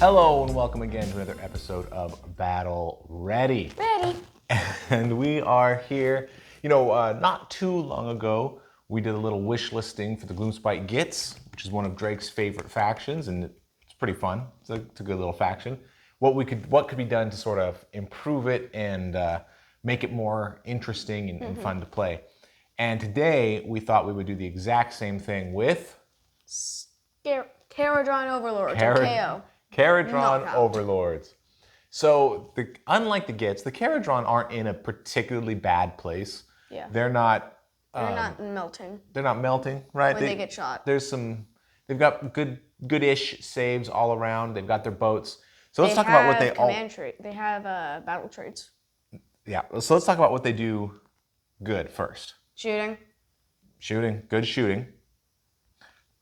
Hello and welcome again to another episode of Battle Ready. Ready. And we are here. Not too long ago, we did a little wish listing for the Gloomspite Gits, which is one of Drake's favorite factions, and it's pretty fun. It's a good little faction. What could be done to sort of improve it and make it more interesting and fun to play. And today we thought we would do the exact same thing with Kharadron Overlords, or KO. Kharadron Overlords. So, unlike the Gits, the Kharadron aren't in a particularly bad place. Yeah. They're not melting. They're not melting, right? When they get shot. They've got good-ish saves all around. They've got their boats. So let's talk about what They have battle traits. Yeah. So let's talk about what they do good first. Shooting. Good shooting.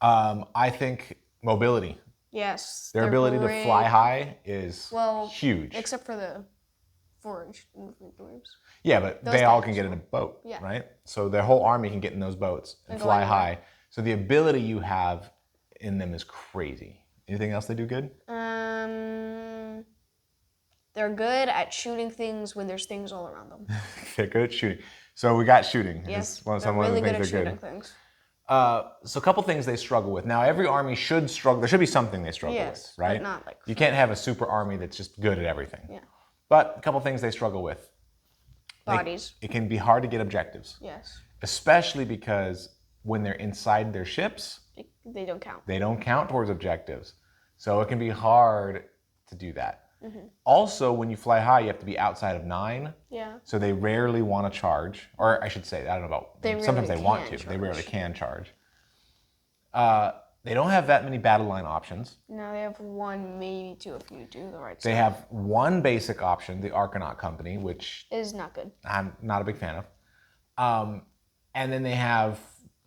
I think mobility. Yes. Their ability to fly high is huge. Except for the forage movement groups. Yeah, but they all can get in a boat, right? So their whole army can get in those boats and fly high. So the ability you have in them is crazy. Anything else they do good? They're good at shooting things when there's things all around them. They're good at shooting. So we got shooting. Yes, they're really good at shooting things. So a couple things they struggle with. Now, every army should struggle. There should be something they struggle with, right? But not like you can't have a super army that's just good at everything. Yeah. But a couple things they struggle with. Bodies. It can be hard to get objectives. Yes. Especially because when they're inside their ships, they don't count. They don't count towards objectives. So it can be hard to do that. Mm-hmm. Also, when you fly high, you have to be outside of 9. Yeah. So they rarely want to charge. Or I should say, I don't know about, sometimes they want to, but they rarely can charge. They don't have that many battle line options. No, they have one, maybe two if you do the right stuff. They have one basic option, the Argonaut Company, which is not good. I'm not a big fan of. And then they have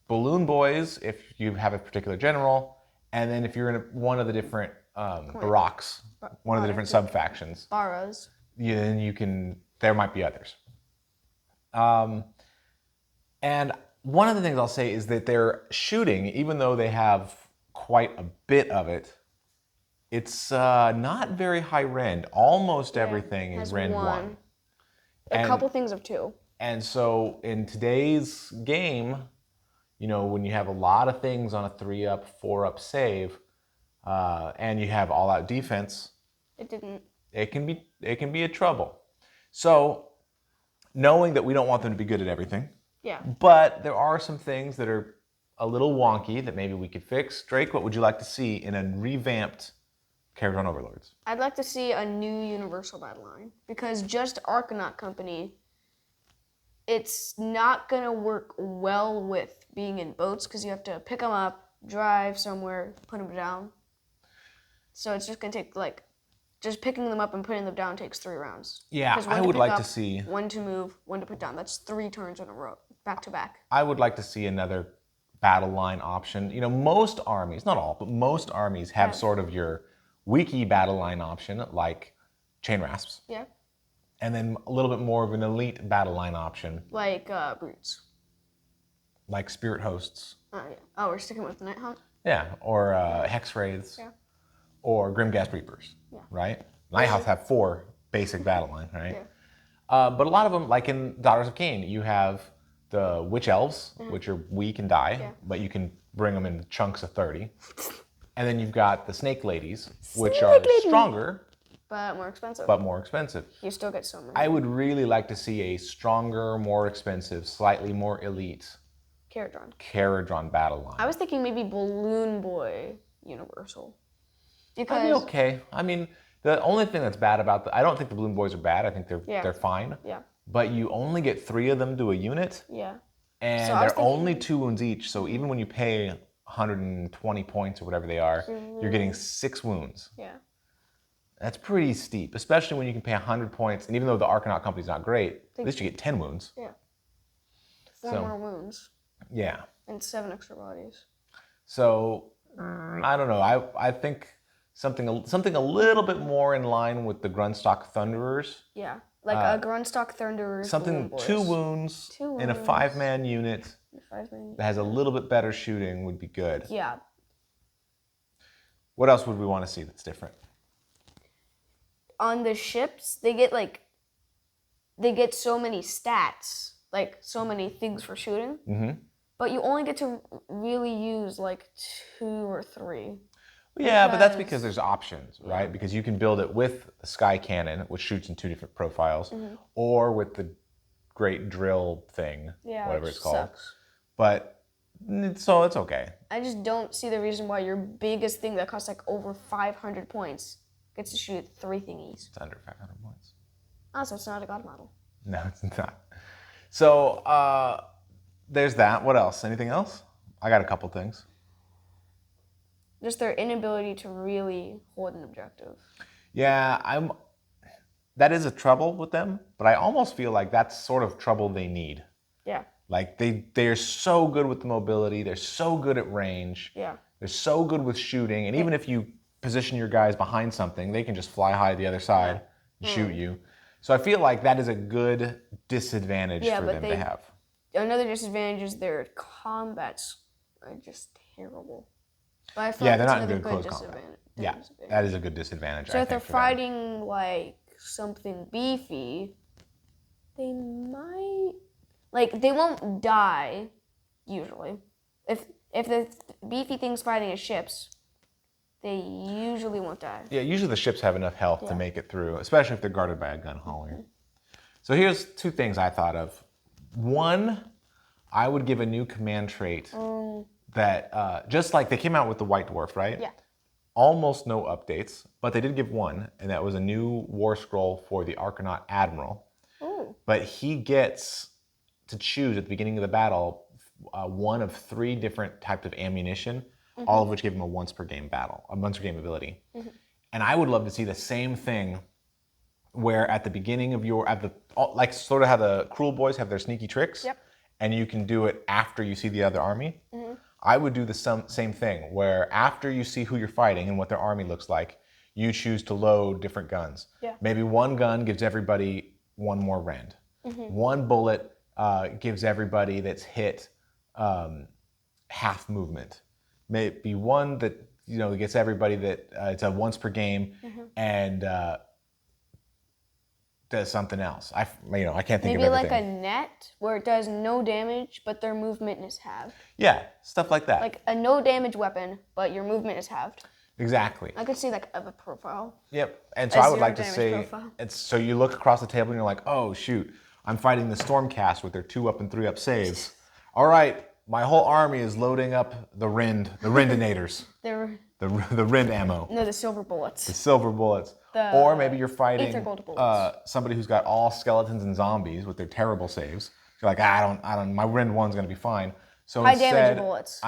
Balloon Boys, if you have a particular general. And then if you're in one of the different barracks, one of the different sub-factions. Barras. Then there might be others. And one of the things I'll say is that their shooting, even though they have quite a bit of it, it's not very high rend. Almost everything is rend 1. A couple things of 2. And so in today's game, when you have a lot of things on a 3-up, 4-up save, and you have all-out defense, it can be a trouble. So knowing that we don't want them to be good at everything, but there are some things that are a little wonky that maybe we could fix. Drake, what would you like to see in a revamped Kharadron Overlords? I'd like to see a new universal battle line, because just Argonaut Company, it's not going to work well with being in boats, because you have to pick them up, drive somewhere, put them down. So it's just going to take, just picking them up and putting them down takes 3 rounds. Yeah, I would like to see... 1 to move, 1 to put down. That's 3 turns in a row, back to back. I would like to see another battle line option. Most armies, not all, but most armies have sort of your wiki battle line option, like Chain Rasps. Yeah. And then a little bit more of an elite battle line option. Like Brutes. Like Spirit Hosts. Oh, yeah. Oh, we're sticking with the Night Hunt? Yeah, or Hex Wraiths. Yeah. Or Grimghast Reapers, right? Night House have 4 basic battle line, right? Yeah. But a lot of them, like in Daughters of Cain, you have the Witch Elves, which are weak and die, but you can bring them in chunks of 30. And then you've got the Snake Ladies, which are stronger. But more expensive. You still get so many. I would really like to see a stronger, more expensive, slightly more elite Kharadron battle line. I was thinking maybe Balloon Boy Universal. That'd be okay. I mean, the only thing that's bad about I don't think the Balloon Boys are bad. I think they're fine. Yeah. But you only get 3 of them to a unit. Yeah. And they're only 2 wounds each. So even when you pay 120 points or whatever they are, you're getting 6 wounds. Yeah. That's pretty steep, especially when you can pay 100 points. And even though the Argonaut Company's not great, at least you get 10 wounds. Yeah. 4 more wounds. Yeah. And 7 extra bodies. So, I don't know. I think something a little bit more in line with the Grunstock Thunderers. Yeah. Like a Grunstock Thunderers. Something 2 wounds in a 5-man unit that has a little bit better shooting would be good. Yeah. What else would we want to see that's different? on the ships, they get so many stats, like so many things for shooting. Mm-hmm. But you only get to really use like 2 or 3. Yeah, but that's because there's options, right? Because you can build it with the Sky Cannon, which shoots in 2 different profiles, or with the Great Drill thing, whatever it's called. Sucks. But so it's okay. I just don't see the reason why your biggest thing that costs like over 500 points gets to shoot 3 thingies. It's under 500 points. Also, it's not a god model. No, it's not. So there's that. What else? Anything else? I got a couple things. Just their inability to really hold an objective. Yeah, that is a trouble with them, but I almost feel like that's sort of trouble they need. Yeah. Like they're so good with the mobility, they're so good at range. Yeah. They're so good with shooting, and even if you position your guys behind something, they can just fly high the other side and shoot you. So I feel like that is a good disadvantage for them to have. Another disadvantage is their combats are just terrible. But I feel they're not in good close combat. Yeah, that is a good disadvantage. So if they're fighting like something beefy, they might they won't die usually. If the beefy thing's fighting his ships, they usually won't die. Yeah, usually the ships have enough health to make it through, especially if they're guarded by a gun hauler. So here's 2 things I thought of. 1, I would give a new command trait that, just like they came out with the White Dwarf, right? Yeah. Almost no updates, but they did give one, and that was a new war scroll for the Arcanaut Admiral. Ooh. But he gets to choose at the beginning of the battle 1 of 3 different types of ammunition, all of which give him a once per game ability. And I would love to see the same thing where at the beginning of like sort of how the Cruel Boys have their sneaky tricks, and you can do it after you see the other army. I would do the same thing where after you see who you're fighting and what their army looks like, you choose to load different guns. Yeah. Maybe 1 gun gives everybody 1 more rend. 1 bullet gives everybody that's hit half movement. Maybe 1 that gets everybody that it's a once per game and does something else. I can't think of everything. Maybe like a net where it does no damage, but their movement is halved. Yeah, stuff like that. Like a no damage weapon, but your movement is halved. Exactly. I could see like a profile. Yep. And so I would like to say, so you look across the table and you're like, oh shoot, I'm fighting the Stormcast with their 2 up and 3 up saves. All right, my whole army is loading up the Rendinators. The Rend ammo. No, the silver bullets. The silver bullets. Or maybe you're fighting somebody who's got all skeletons and zombies with their terrible saves. You're like, I don't. My Rend 1's gonna be fine. So high instead, damage bullets.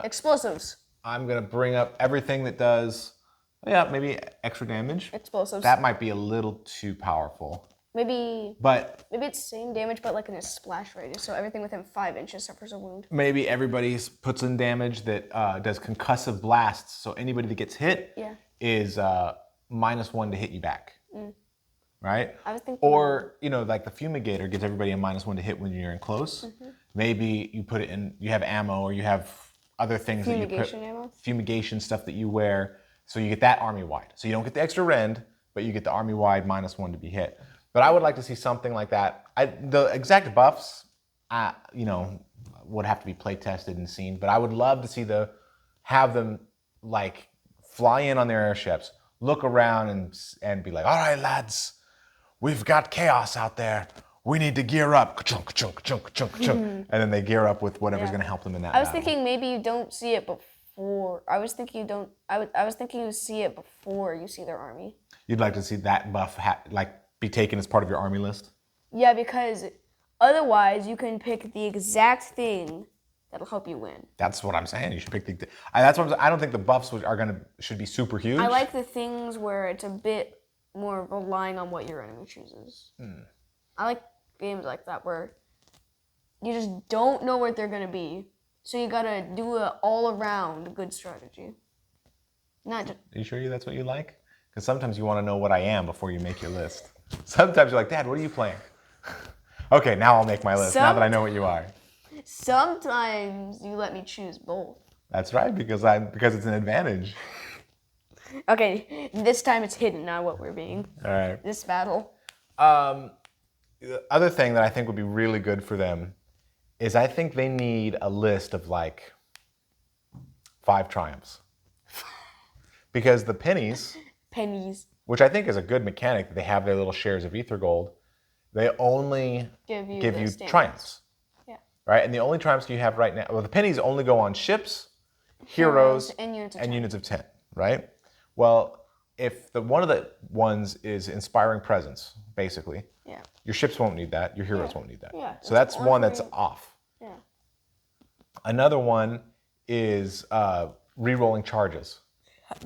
Explosives. I'm gonna bring up everything that does, maybe extra damage. Explosives. That might be a little too powerful. Maybe it's the same damage, but like in a splash radius, so everything within 5 inches suffers a wound. Maybe everybody puts in damage that does concussive blasts, so anybody that gets hit is -1 to hit you back. Right? I was thinking. Or like the Fumigator gives everybody a -1 to hit when you're in close. Maybe you put it in. You have ammo, or you have other things that you put. Fumigation stuff that you wear, so you get that army wide. So you don't get the extra rend, but you get the army wide -1 to be hit. But I would like to see something like that. The exact buffs, would have to be play tested and seen. But I would love to see have them like fly in on their airships, look around and be like, all right, lads, we've got chaos out there. We need to gear up. Ka-chunk, chunk, chunk, chunk, chunk. And then they gear up with whatever's going to help them in that I was battle. thinking maybe you don't see it before. I was thinking you see it before you see their army. You'd like to see that buff be taken as part of your army list? Yeah, because otherwise you can pick the exact thing that'll help you win. That's what I'm saying. You should pick that's what I don't think the buffs should be super huge. I like the things where it's a bit more relying on what your enemy chooses. I like games like that where you just don't know what they're gonna be, so you gotta do an all-around good strategy. Not just. Are you sure that's what you like? Because sometimes you want to know what I am before you make your list. Sometimes you're like, Dad, what are you playing? Okay, now I'll make my list, now that I know what you are. Sometimes you let me choose both. That's right, because it's an advantage. Okay, this time it's hidden, not what we're being. All right. This battle. The other thing that I think would be really good for them is I think they need a list of like 5 triumphs. Because the pennies, which I think is a good mechanic, that they have their little shares of ether gold, they only give you triumphs. Yeah. Right? And the only triumphs you have right now, well, the pennies only go on ships, heroes, and units of 10, right? Well, if one of the ones is inspiring presence, basically, your ships won't need that, your heroes won't need that. Yeah, so that's one that's off. Yeah. Another one is re-rolling charges.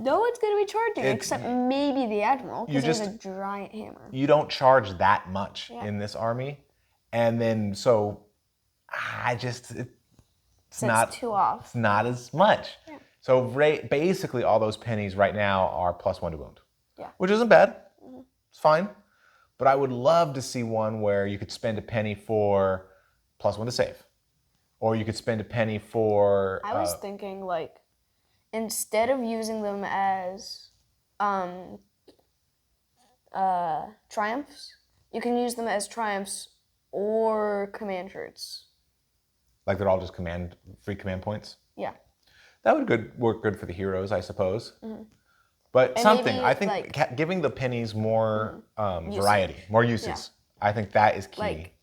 No one's going to be charging except maybe the Admiral, because he has a giant hammer. You don't charge that much in this army. And then, so, it's not too off. It's not as much. Yeah. So basically all those pennies right now are +1 to wound. Yeah. Which isn't bad. Mm-hmm. It's fine. But I would love to see one where you could spend a penny for +1 to save. Or you could spend a penny for... I was thinking, like, instead of using them as triumphs, you can use them as triumphs or command shirts. Like they're all just free command points? Yeah. That would work good for the heroes, I suppose. Mm-hmm. But I think giving the pennies more variety, more uses. Yeah. I think that is key. Like,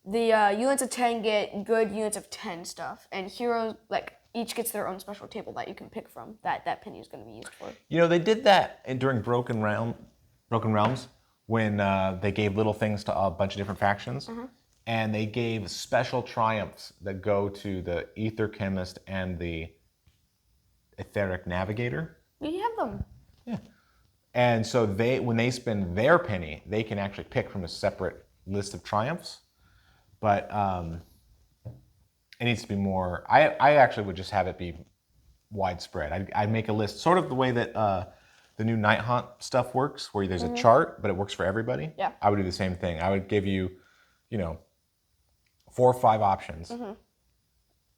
the units of 10 get good units of 10 stuff, and heroes, like, each gets their own special table that you can pick from that penny is going to be used for. You know, they did that during Broken Realms when they gave little things to a bunch of different factions. Mm-hmm. And they gave special triumphs that go to the Ether Chemist and the Etheric Navigator. We have them. Yeah. And so when they spend their penny, they can actually pick from a separate list of triumphs. But it needs to be more... I actually would just have it be widespread. I'd make a list, sort of the way that the new Night Haunt stuff works, where there's a chart, but it works for everybody. Yeah. I would do the same thing. I would give you, 4 or 5 options. Mm-hmm.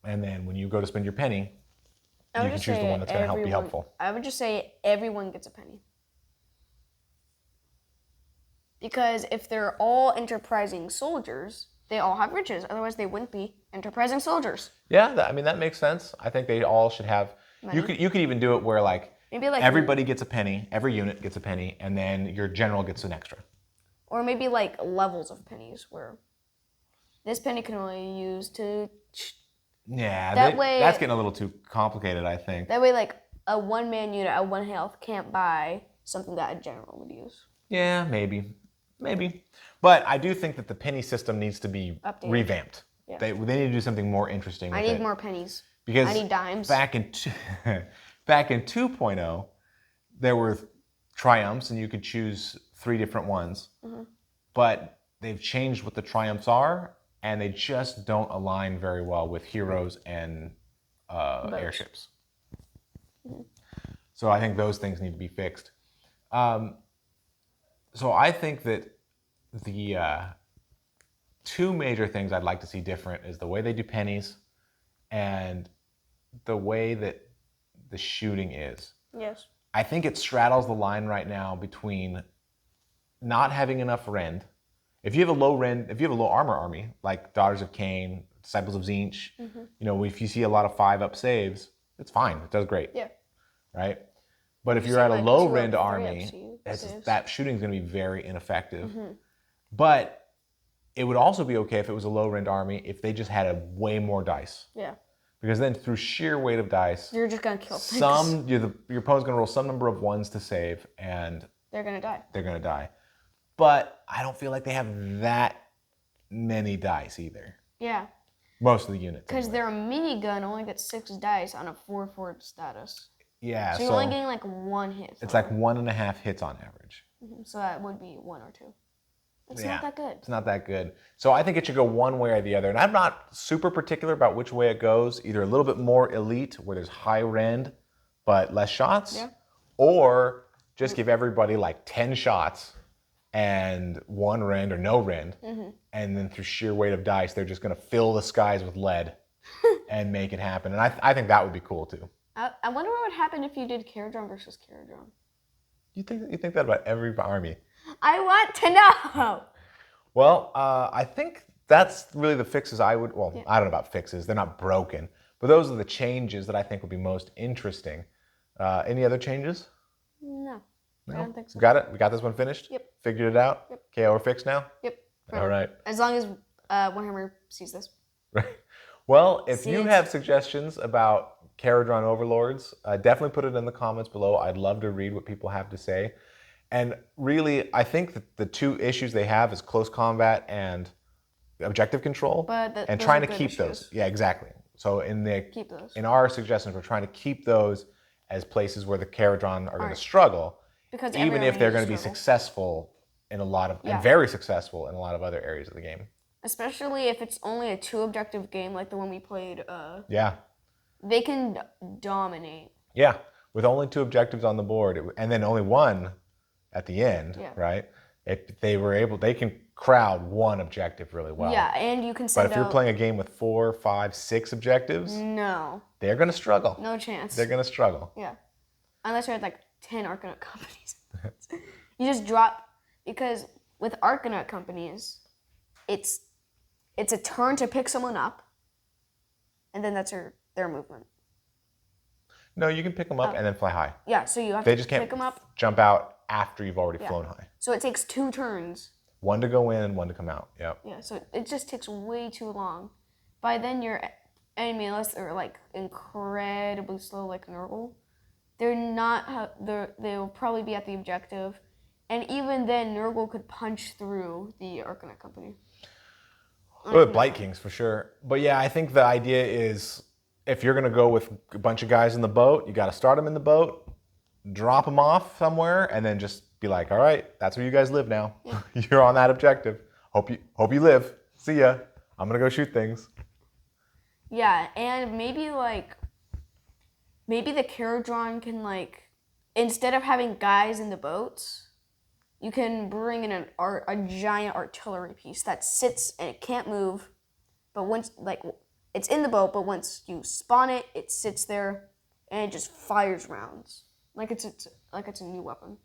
And then when you go to spend your penny, you can choose the one that's going to be helpful. I would just say everyone gets a penny. Because if they're all enterprising soldiers, they all have riches. Otherwise, they wouldn't be enterprising soldiers. Yeah, that makes sense. I think they all should have... Money. You could even do it where, maybe everybody gets a penny, every unit gets a penny, and then your general gets an extra. Or maybe, levels of pennies, where this penny can only use to... Yeah, that's getting a little too complicated, I think. That way, a one-man unit at 1 health can't buy something that a general would use. Yeah, maybe. But I do think that the penny system needs to be revamped. Yeah. They need to do something more interesting with it. I need more pennies. Because I need dimes. Back in 2.0, there were triumphs, and you could choose 3 different ones. Mm-hmm. But they've changed what the triumphs are, and they just don't align very well with heroes and airships. Mm-hmm. So I think those things need to be fixed. So I think that the 2 major things I'd like to see different is the way they do pennies and the way that the shooting is. Yes. I think it straddles the line right now between not having enough rend. If you have a low armor army, like Daughters of Cain, Disciples of Tzeentch, if you see a lot of 5-up saves, it's fine. It does great. Yeah. Right? But if you're at a low rend army, that shooting is going to be very ineffective. Mm-hmm. But it would also be okay if it was a low rend army if they just had a way more dice. Yeah. Because then through sheer weight of dice, you're just going to kill things. Your opponent's going to roll some number of 1s to save, and they're going to die. But I don't feel like they have that many dice either. Yeah. Most of the units. Because their minigun only gets 6 dice on a 4/4 status. Yeah. So you're only getting 1 hit. It's 1.5 hits on average. Mm-hmm. So that would be 1 or 2. It's not that good. It's not that good. So I think it should go one way or the other. And I'm not super particular about which way it goes. Either a little bit more elite, where there's high rend, but less shots. Yeah. Or just give everybody 10 shots and 1 rend or no rend. Mm-hmm. And then through sheer weight of dice, they're just going to fill the skies with lead and make it happen. And I think that would be cool too. I wonder what would happen if you did Kharadron versus Kharadron. You think that about every army? I want to know. Well, I think that's really the fixes I would. Well, yeah. I don't know about fixes; they're not broken, but those are the changes that I think would be most interesting. Any other changes? No, I don't think so. Got it. We got this one finished. Yep. Figured it out. Yep. KO, we're fixed now. Yep. All right. As long as Warhammer sees this. Right. Well, if you have suggestions about Kharadron Overlords, definitely put it in the comments below. I'd love to read what people have to say. And really, I think that the two issues they have is close combat and objective control, and trying to keep those. Yeah, exactly. So in our suggestions, we're trying to keep those as places where the Kharadron are going to struggle, because even if they're going to be successful in a lot of, and very successful in a lot of other areas of the game. Especially if it's only a 2-objective game like the one we played. Yeah. They can dominate. Yeah, with only 2 objectives on the board, and then only 1 at the end, right? If they were able, they can crowd 1 objective really well. Yeah, and you can send But if you're playing a game with 4, 5, 6 objectives, no, they're going to struggle. No chance. They're going to struggle. Yeah, unless you're at like 10 Arcanaut companies. You just drop, because with Arcanaut companies, it's a turn to pick someone up, and then that's their movement. No, you can pick them up and then fly high. Yeah, so you have to pick them up. Jump out after you've already flown high. So it takes 2 turns. 1 to go in and 1 to come out. Yep. Yeah, so it just takes way too long. By then your enemy, unless they're like incredibly slow like Nurgle, they'll probably be at the objective. And even then, Nurgle could punch through the Arcanaut company. Well, Blight Kings for sure. But yeah, I think the idea is, if you're going to go with a bunch of guys in the boat, you got to start them in the boat, drop them off somewhere, and then just be like, all right, that's where you guys live now. Yeah. You're on that objective. Hope you live. See ya. I'm going to go shoot things. Yeah, and maybe the Kharadron can, like, instead of having guys in the boats, you can bring in a giant artillery piece that sits and it can't move, but once, like, it's in the boat, but once you spawn it, it sits there and it just fires rounds like it's a new weapon.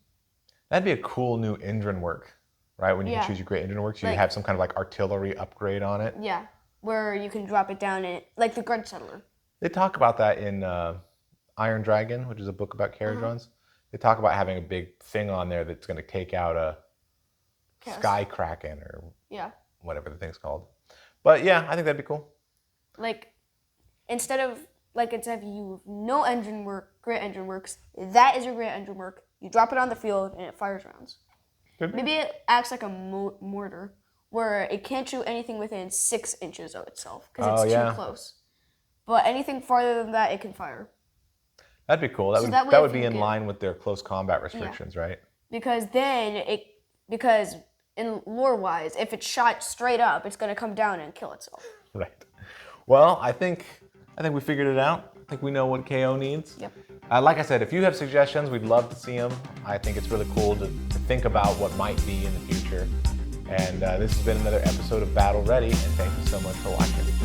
That'd be a cool new engine work, right? When you can choose your great engine works, you have some kind of like artillery upgrade on it. Yeah, where you can drop it down in like the Grudge Settler. They talk about that in Iron Dragon, which is a book about Kharadrons. They talk about having a big thing on there that's going to take out a Sky Kraken or whatever the thing's called. But yeah, I think that'd be cool. Like, instead of you no engine work, great engine works, that is your great engine work. You drop it on the field and it fires rounds. Maybe it acts like a mortar, where it can't shoot anything within 6 inches of itself because it's too close. But anything farther than that, it can fire. That'd be cool. That would be in line with their close combat restrictions, right? Because in lore-wise, if it's shot straight up, it's going to come down and kill itself. Right. Well, I think we figured it out. I think we know what KO needs. Yep. Like I said, if you have suggestions, we'd love to see them. I think it's really cool to think about what might be in the future. And this has been another episode of Battle Ready, and thank you so much for watching.